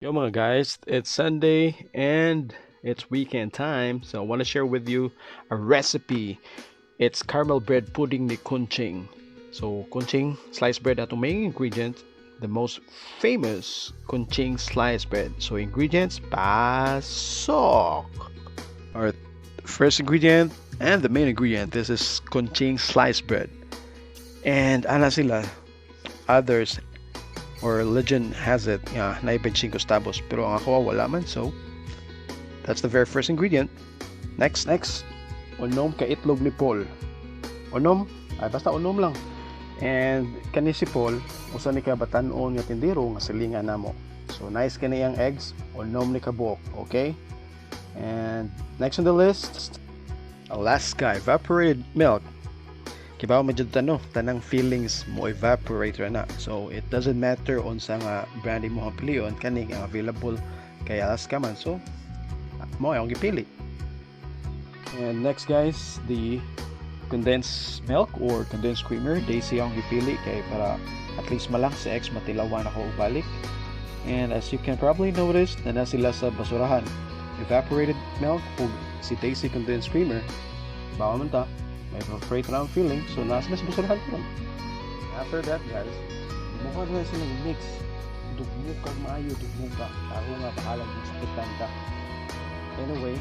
Yo mga guys, it's Sunday and it's weekend time, so I want to share with you a recipe. It's caramel bread pudding ni Kunching. So Kunching sliced bread atong main ingredient, the most famous Kunching sliced bread. So ingredients, pasok. Our first ingredient and the main ingredient, this is Kunching sliced bread. And ana sila, others or legend has it, naibig 5 tabos. Pero ang ako wala man, so that's the very first ingredient. Next, unom ka itlog ni Paul. Unom, ay basta unom lang. And kani si Paul, usa ni ka batan-on nga tindero nga silingan namo. So nice kani ang eggs, unom ni kabuok, okay? And next on the list, Alaska evaporated milk. Kibaw medyo tanang feelings mo evaporate ra na. So it doesn't matter unsa nga brand mo pilion kani ang available kay Alaska man. So mo ang gipili. And next guys, the condensed milk or condensed creamer, Daisy ang gipili kay para at least malang sa eggs matilawan ako balik. And as you can probably notice, na sila sa basurahan. Evaporated milk o si Daisy condensed creamer. Bawa man ta. May evaporate na ang feeling, so nasa mas basurahan ko. After that guys, mukha na silang mix. Dugmuk kang maayo, dugmuk ka. Ako nga bahalag ng sakitan ka. Anyway,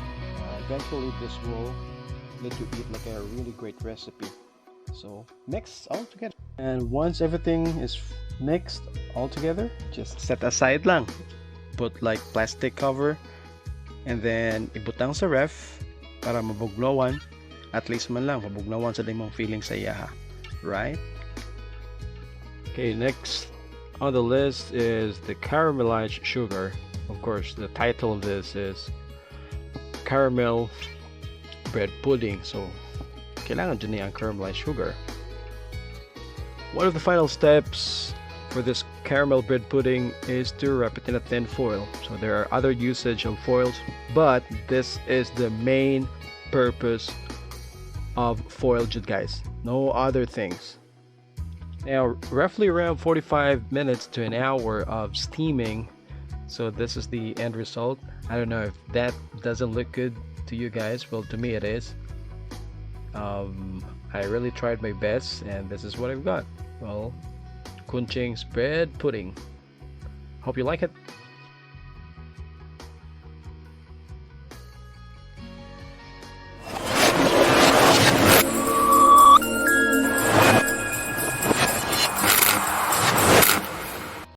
eventually this will let you eat like a really great recipe. So mix all together. And once everything is mixed all together, just set aside lang. Put like plastic cover and then ibutang sa ref para mabuglawan. At least man lang mabugnawan sa dimong feeling sa iyaha, right? Okay, next on the list is the caramelized sugar. Of course, the title of this is caramel bread pudding, so kailangan dyan ang caramelized sugar. One of the final steps for this caramel bread pudding is to wrap it in a thin foil. So there are other usage of foils, but this is the main purpose of foil jud guys, no other things. Now roughly around 45 minutes to an hour of steaming, so this is the end result. I don't know if that doesn't look good to you guys. Well, to me it is. I really tried my best and this is what I've got. Well, Kunching's bread pudding. Hope you like it.